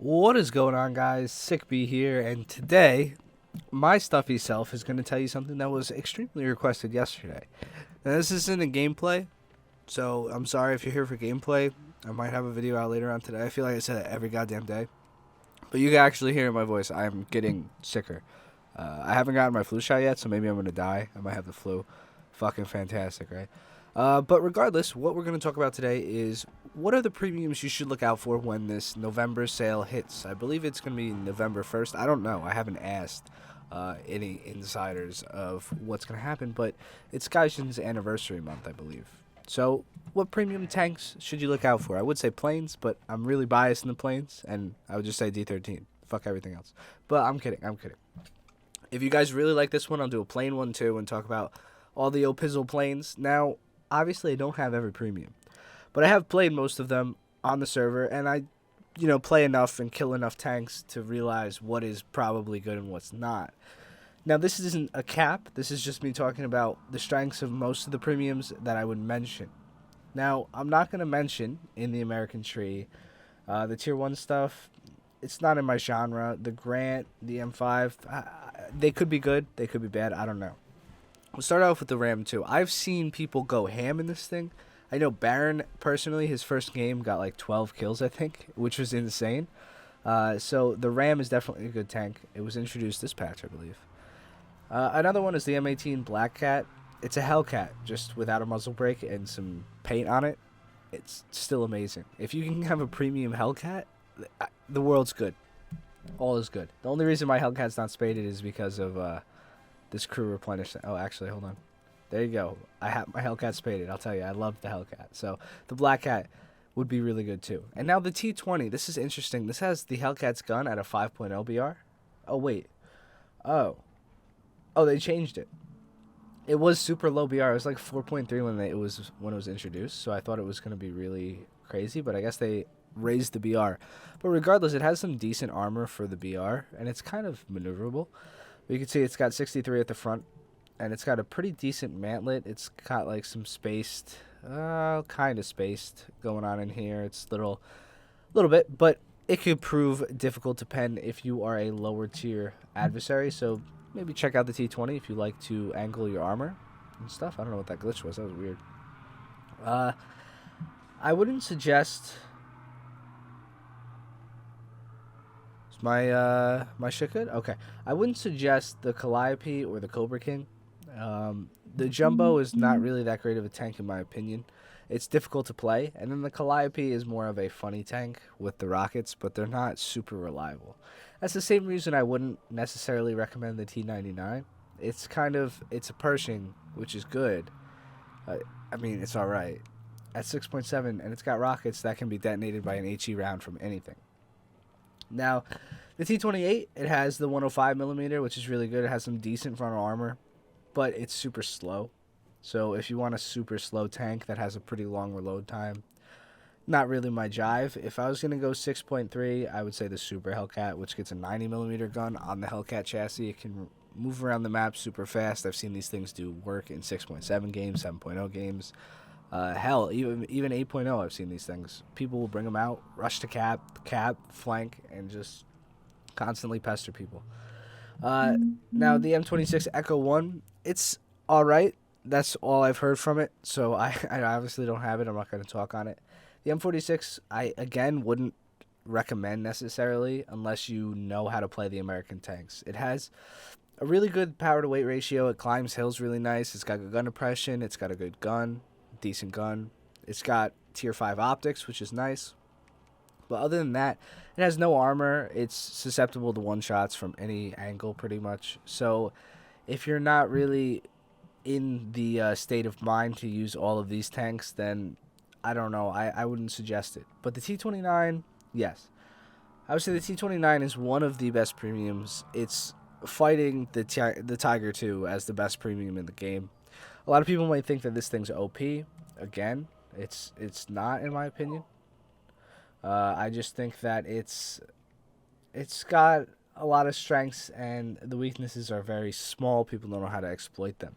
What is going on, guys? Sick B here, and today my stuffy self is going to tell you something that was extremely requested yesterday. Now, this isn't a gameplay, so I'm sorry if you're here for gameplay. I might have a video out later on today. I feel like I said it every goddamn day, but you can actually hear my voice. I am getting sicker. I haven't gotten my flu shot yet, so maybe I'm going to die. I might have the flu. Fucking fantastic, right? But regardless, what we're going to talk about today is what are the premiums you should look out for when this November sale hits. I believe it's going to be November 1st. I don't know. I haven't asked any insiders of what's going to happen, but it's Gaijin's anniversary month, I believe. So what premium tanks should you look out for? I would say planes, but I'm really biased in the planes, and I would just say D13. Fuck everything else. But I'm kidding. If you guys really like this one, I'll do a plane one too and talk about all the Opizzle planes. Now, obviously, I don't have every premium, but I have played most of them on the server, and I, play enough and kill enough tanks to realize what is probably good and what's not. Now, this isn't a cap. This is just me talking about the strengths of most of the premiums that I would mention. Now, I'm not going to mention in the American tree the tier 1 stuff. It's not in my genre. The Grant, the M5, they could be good. They could be bad. I don't know. We'll start off with the Ram 2. I've seen people go ham in this thing. I know Baron, personally, his first game got like 12 kills, I think, which was insane. So the Ram is definitely a good tank. It was introduced this patch, I believe. Another one is the M18 Black Cat. It's a Hellcat, just without a muzzle brake and some paint on it. It's still amazing. If you can have a premium Hellcat, the world's good. All is good. The only reason my Hellcat's not spaded is because of this crew replenished. Oh, actually, hold on. There you go. I have my Hellcat spaded. I'll tell you, I love the Hellcat. So the Black Cat would be really good too. And now the T20. This is interesting. This has the Hellcat's gun at a 5.0 BR. Oh wait. Oh, they changed it. It was super low BR. It was like 4.3 when it was introduced. So I thought it was going to be really crazy, but I guess they raised the BR. But regardless, it has some decent armor for the BR, and it's kind of maneuverable. You can see it's got 63 at the front, and it's got a pretty decent mantlet. It's got like some spaced, kind of spaced going on in here. It's little bit, but it could prove difficult to pen if you are a lower tier adversary. So maybe check out the T20 if you like to angle your armor and stuff. I don't know what that glitch was. That was weird. I wouldn't suggest. My shit good? Okay. I wouldn't suggest the Calliope or the Cobra King. The Jumbo is not really that great of a tank in my opinion. It's difficult to play. And then the Calliope is more of a funny tank with the rockets, but they're not super reliable. That's the same reason I wouldn't necessarily recommend the T99. It's a Pershing, which is good. I mean, it's alright. At 6.7, and it's got rockets that can be detonated by an HE round from anything. Now, the T28, it has the 105mm, which is really good. It has some decent frontal armor, but it's super slow. So if you want a super slow tank that has a pretty long reload time, not really my jive. If I was going to go 6.3, I would say the Super Hellcat, which gets a 90mm gun on the Hellcat chassis. It can move around the map super fast. I've seen these things do work in 6.7 games, 7.0 games. Hell, even 8.0, I've seen these things. People will bring them out, rush to cap, flank, and just constantly pester people. Now, the M26 Echo 1, it's alright. That's all I've heard from it, so I obviously don't have it. I'm not going to talk on it. The M46, I, again, wouldn't recommend necessarily unless you know how to play the American tanks. It has a really good power-to-weight ratio. It climbs hills really nice. It's got good gun depression. It's got a good gun. Decent gun. It's got tier 5 optics, which is nice. But other than that, it has no armor. It's susceptible to one-shots from any angle pretty much. So if you're not really in the state of mind to use all of these tanks, then I don't know. I wouldn't suggest it. But the T29, yes. I would say the T29 is one of the best premiums. It's fighting the Tiger 2 as the best premium in the game. A lot of people might think that this thing's OP. Again, it's not, in my opinion. I just think that it's got a lot of strengths, and the weaknesses are very small. People don't know how to exploit them.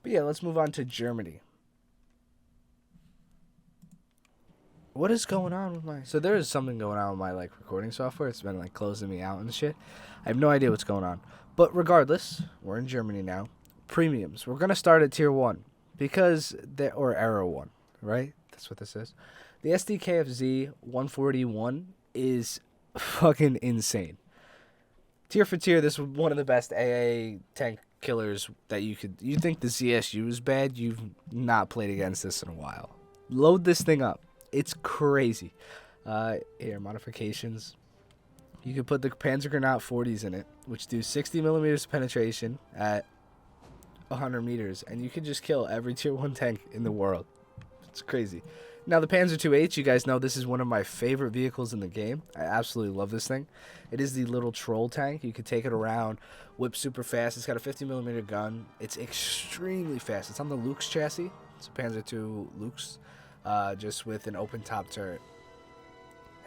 But yeah, let's move on to Germany. What is going on with my... So there is something going on with my, like, recording software. It's been, like, closing me out and shit. I have no idea what's going on. But regardless, we're in Germany now. Premiums. We're going to start at Tier 1. Because... Or Arrow 1, right? That's what this is. The Sdkfz 141 is fucking insane. Tier for tier, this is one of the best AA tank killers that you could... You think the ZSU is bad? You've not played against this in a while. Load this thing up. It's crazy. Here, modifications. You could put the Panzergranat 40s in it, which do 60 millimeters penetration at 100 meters, and you can just kill every tier 1 tank in the world. It's crazy. Now, the Panzer 2H, you guys know this is one of my favorite vehicles in the game. I absolutely love this thing. It is the little troll tank. You could take it around, whip super fast. It's got a 50 millimeter gun. It's extremely fast. It's on the Lux chassis. It's a Panzer 2 Lux. Just with an open top turret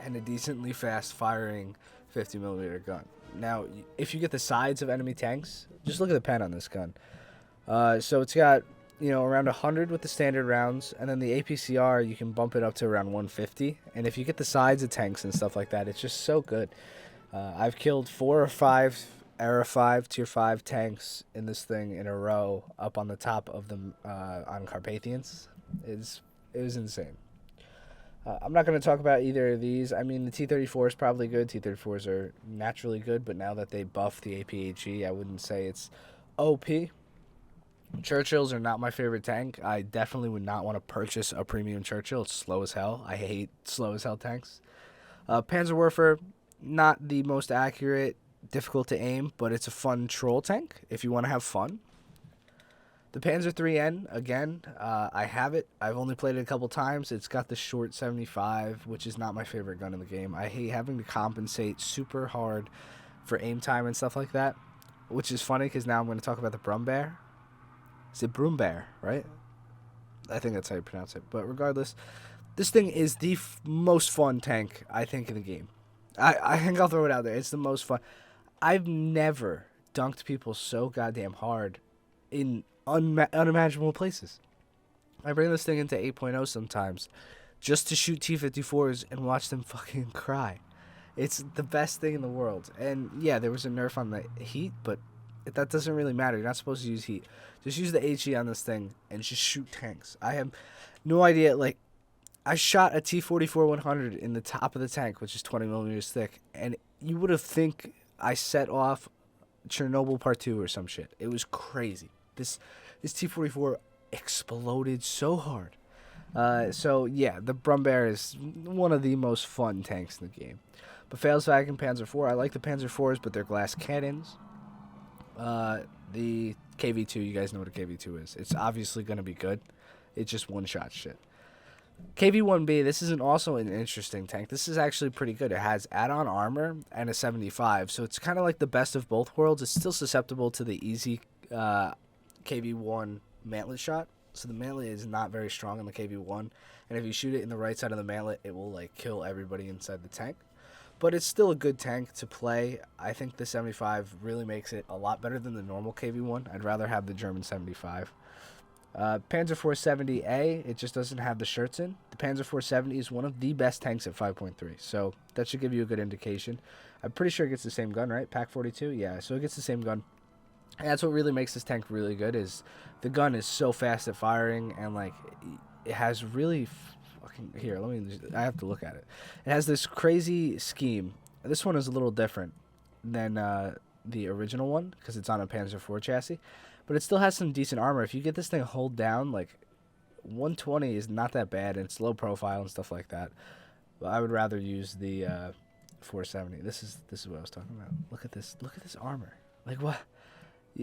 and a decently fast firing 50 millimeter gun. Now, if you get the sides of enemy tanks, just look at the pen on this gun. So it's got, you know, around 100 with the standard rounds, and then the APCR, you can bump it up to around 150. And if you get the sides of tanks and stuff like that, it's just so good. I've killed 4 or 5 Era 5, Tier 5 tanks in this thing in a row up on the top of the on Carpathians. It was insane. I'm not going to talk about either of these. I mean, the T-34 is probably good. T-34s are naturally good, but now that they buff the APHE, I wouldn't say it's OP. Churchills are not my favorite tank. I definitely would not want to purchase a premium Churchill. It's slow as hell. I hate slow as hell tanks. Panzerwerfer, not the most accurate, difficult to aim, but it's a fun troll tank if you want to have fun. The Panzer 3N, again, I have it. I've only played it a couple times. It's got the short 75, which is not my favorite gun in the game. I hate having to compensate super hard for aim time and stuff like that, which is funny because now I'm going to talk about the Brumbear. Is it Brumbear, right? I think that's how you pronounce it. But regardless, this thing is the most fun tank, I think, in the game. I think I'll throw it out there. It's the most fun. I've never dunked people so goddamn hard in unimaginable places. I bring this thing into 8.0 sometimes just to shoot T-54s and watch them fucking cry. It's the best thing in the world. And yeah, there was a nerf on the heat, but that doesn't really matter. You're not supposed to use heat. Just use the HE on this thing and just shoot tanks. I have no idea. Like, I shot a T-44-100 in the top of the tank, which is 20 millimeters thick, and you would have think I set off Chernobyl Part 2 or some shit. It was crazy. This T-44 exploded so hard. So, yeah, the Brumbear is one of the most fun tanks in the game. But Volkswagen Panzer IV, I like the Panzer IVs, but they're glass cannons. The KV-2, you guys know what a KV-2 is. It's obviously going to be good. It's just one-shot shit. KV-1B, this is also an interesting tank. This is actually pretty good. It has add-on armor and a 75, so it's kind of like the best of both worlds. It's still susceptible to the easy KV-1 mantlet shot. So the mantlet is not very strong on the KV-1, and if you shoot it in the right side of the mantlet, it will like kill everybody inside the tank. But it's still a good tank to play. I think the 75 really makes it a lot better than the normal KV-1. I'd rather have the German 75. Panzer 470A, it just doesn't have the shirts in. The Panzer 470 is one of the best tanks at 5.3, so that should give you a good indication. I'm pretty sure it gets the same gun, right? Pack 42? Yeah, so it gets the same gun. And that's what really makes this tank really good, is the gun is so fast at firing, and like it has really fucking... Here, I have to look at it. It has this crazy scheme. This one is a little different than the original one, because it's on a Panzer IV chassis. But it still has some decent armor. If you get this thing hold down, like 120 is not that bad, and it's low profile and stuff like that. But I would rather use the 470. This is what I was talking about. Look at this. Look at this armor. Like, what?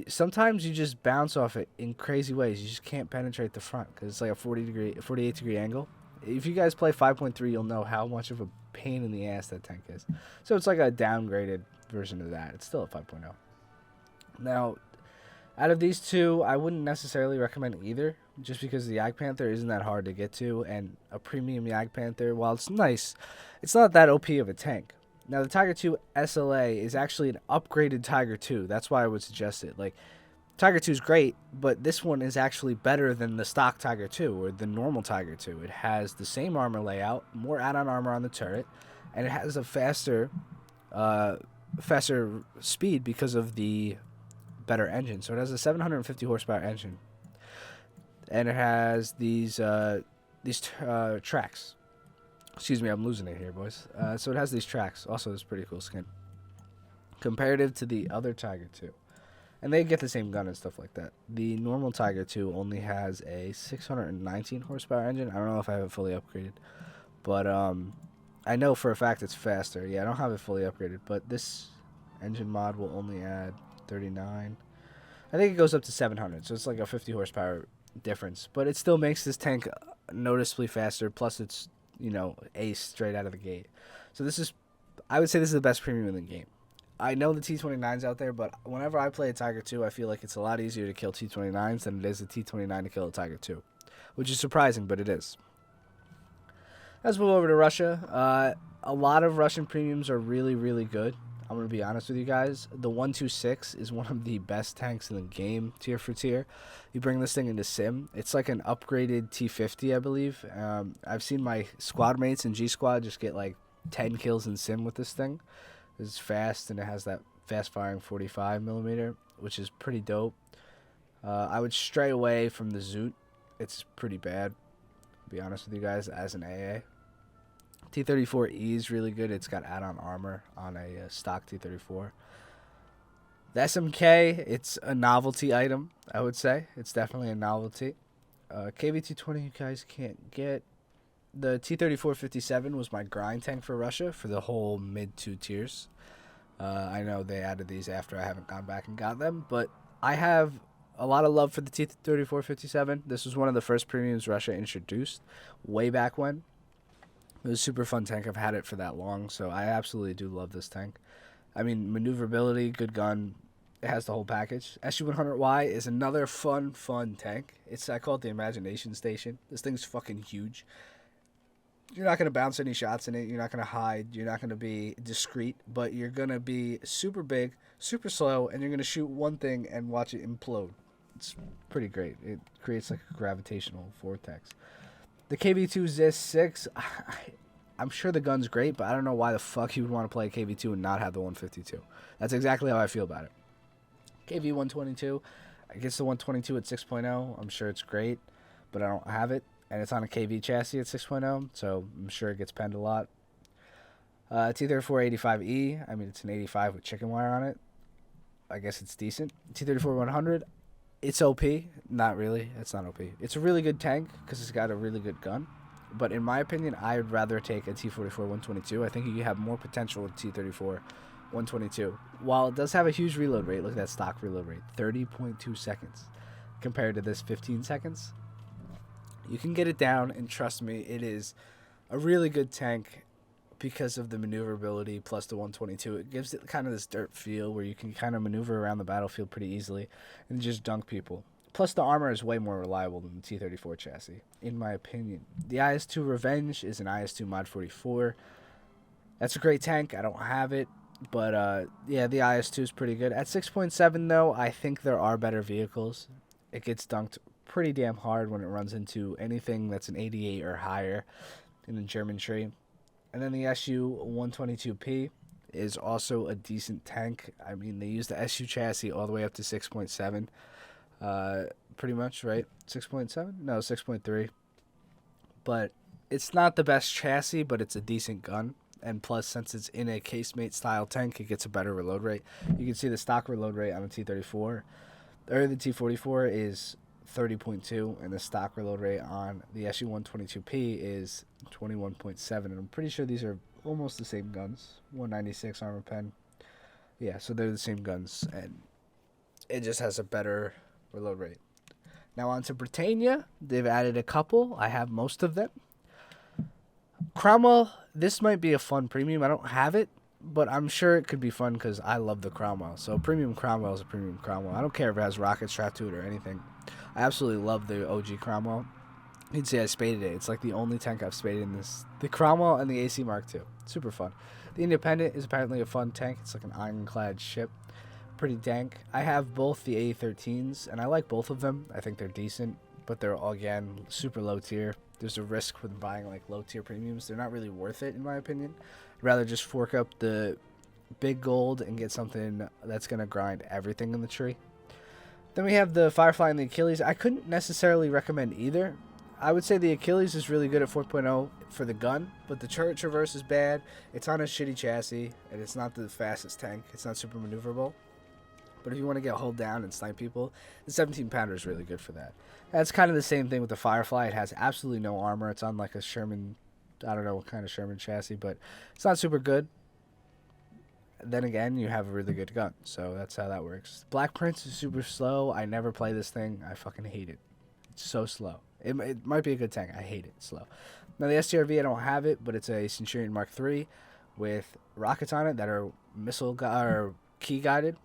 Sometimes you just bounce off it in crazy ways. You just can't penetrate the front because it's like a 48 degree angle. If you guys play 5.3, you'll know how much of a pain in the ass that tank is. So it's like a downgraded version of that. It's still a 5.0. Now, out of these two, I wouldn't necessarily recommend either, just because the Jagdpanther isn't that hard to get to, and a premium Jagdpanther, while it's nice, it's not that OP of a tank. Now, the Tiger II SLA is actually an upgraded Tiger II. That's why I would suggest it. Like, Tiger 2 is great, but this one is actually better than the stock Tiger 2 or the normal Tiger 2. It has the same armor layout, more add-on armor on the turret, and it has a faster speed because of the better engine. So it has a 750 horsepower engine, and it has these tracks. Excuse me, I'm losing it here, boys. So it has these tracks. Also, it's pretty cool skin comparative to the other Tiger 2. And they get the same gun and stuff like that. The normal Tiger 2 only has a 619 horsepower engine. I don't know if I have it fully upgraded. But I know for a fact it's faster. Yeah, I don't have it fully upgraded. But this engine mod will only add 39. I think it goes up to 700. So it's like a 50 horsepower difference. But it still makes this tank noticeably faster. Plus it's, ace straight out of the gate. So I would say this is the best premium in the game. I know the T-29's out there, but whenever I play a Tiger 2, I feel like it's a lot easier to kill T-29s than it is a T-29 to kill a Tiger 2, which is surprising, but it is. Let's move over to Russia. A lot of Russian premiums are really, really good. I'm going to be honest with you guys. The 126 is one of the best tanks in the game, tier for tier. You bring this thing into Sim. It's like an upgraded T-50, I believe. I've seen my squad mates in G-Squad just get like 10 kills in Sim with this thing. It's fast, and it has that fast-firing 45mm, which is pretty dope. I would stray away from the Zoot. It's pretty bad, to be honest with you guys, as an AA. T-34E is really good. It's got add-on armor on a stock T-34. The SMK, it's a novelty item, I would say. It's definitely a novelty. KV-220 you guys can't get. The T-34-57 was my grind tank for Russia for the whole mid-2 tiers. I know they added these after I haven't gone back and got them, but I have a lot of love for the T-34-57. This was one of the first premiums Russia introduced way back when. It was a super fun tank. I've had it for that long, so I absolutely do love this tank. I mean, maneuverability, good gun. It has the whole package. SU-100Y is another fun tank. I call it the imagination station. This thing's fucking huge. You're not going to bounce any shots in it. You're not going to hide. You're not going to be discreet. But you're going to be super big, super slow, and you're going to shoot one thing and watch it implode. It's pretty great. It creates like a gravitational vortex. The KV-2 ZIS-6, I'm sure the gun's great, but I don't know why the fuck you would want to play a KV-2 and not have the 152. That's exactly how I feel about it. KV-122, I guess the 122 at 6.0, I'm sure it's great, but I don't have it. And it's on a KV chassis at 6.0, so I'm sure it gets penned a lot. T-34-85E, I mean, it's an 85 with chicken wire on it. I guess it's decent. T-34-100, it's OP. Not really. It's not OP. It's a really good tank because it's got a really good gun. But in my opinion, I would rather take a T-44-122. I think you have more potential with T-34-122. While it does have a huge reload rate, look at that stock reload rate, 30.2 seconds compared to this 15 seconds. You can get it down, and trust me, it is a really good tank because of the maneuverability plus the 122. It gives it kind of this dirt feel where you can kind of maneuver around the battlefield pretty easily and just dunk people. Plus, the armor is way more reliable than the T-34 chassis, in my opinion. The IS-2 Revenge is an IS-2 Mod 44. That's a great tank. I don't have it, but yeah, the IS-2 is pretty good. At 6.7, though, I think there are better vehicles. It gets dunked pretty damn hard when it runs into anything that's an 88 or higher in the German tree. And then the SU-122P is also a decent tank. I mean, they use the SU chassis all the way up to 6.7. Pretty much, right? 6.7? No, 6.3. But it's not the best chassis, but it's a decent gun. And plus, since it's in a casemate style tank, it gets a better reload rate. You can see the stock reload rate on the T-34 or the T-44 is 30.2, and the stock reload rate on the SU-122P is 21.7. And I'm pretty sure these are almost the same guns. 196 armor pen. Yeah, so they're the same guns, and it just has a better reload rate. Now on to Britannia. They've added a couple. I have most of them. Cromwell, this might be a fun premium. I don't have it, but I'm sure it could be fun because I love the Cromwell. So premium Cromwell is a premium Cromwell. I don't care if it has rocket strapped to it or anything. I absolutely love the OG Cromwell. You can see I spaded it. It's like the only tank I've spaded in this. The Cromwell and the AC Mark II. Super fun. The Independent is apparently a fun tank. It's like an ironclad ship. pretty dank. I have both the A13s, and I like both of them. I think they're decent, but they're all, again, super low tier. There's a risk with buying like low tier premiums. They're not really worth it in my opinion. I'd rather just fork up the big gold and get something that's gonna grind everything in the tree. Then we have the Firefly and the Achilles. I couldn't necessarily recommend either. I would say the Achilles is really good at 4.0 for the gun, but the turret traverse is bad. It's on a shitty chassis, and it's not the fastest tank. It's not super maneuverable. But if you want to get hold down and snipe people, the 17 pounder is really good for that. That's kind of the same thing with the Firefly. It has absolutely no armor. It's on like a Sherman, I don't know what kind of Sherman chassis, but it's not super good. Then again, you have a really good gun, so that's how that works. Black Prince is super slow. I never play this thing. I fucking hate it. It's so slow. It might be a good tank. I hate it. It's slow. Now the STRV, I don't have it, but it's a Centurion Mark III with rockets on it that are or key guided.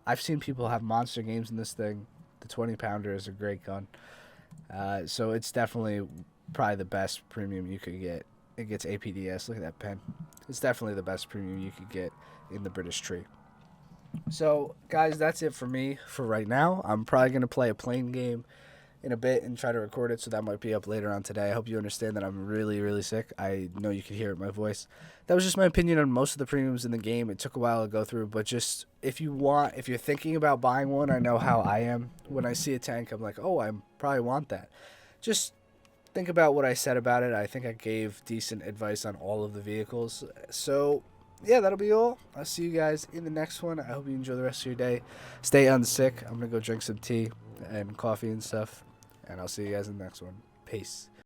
I've seen people have monster games in this thing. The 20 pounder is a great gun. So it's definitely probably the best premium you could get. It gets APDS. Look at that pen. It's definitely the best premium you could get in the British tree. So, guys, that's it for me for right now. I'm probably going to play a plane game in a bit and try to record it, so that might be up later on today. I hope you understand that I'm really, really sick. I know you can hear it in my voice. That was just my opinion on most of the premiums in the game. It took a while to go through, but just if you're thinking about buying one, I know how I am. When I see a tank, I'm like, oh, I probably want that. Just think about what I said about it. I think I gave decent advice on all of the vehicles. So, yeah, that'll be all. I'll see you guys in the next one. I hope you enjoy the rest of your day. Stay unsick. I'm going to go drink some tea and coffee and stuff. And I'll see you guys in the next one. Peace.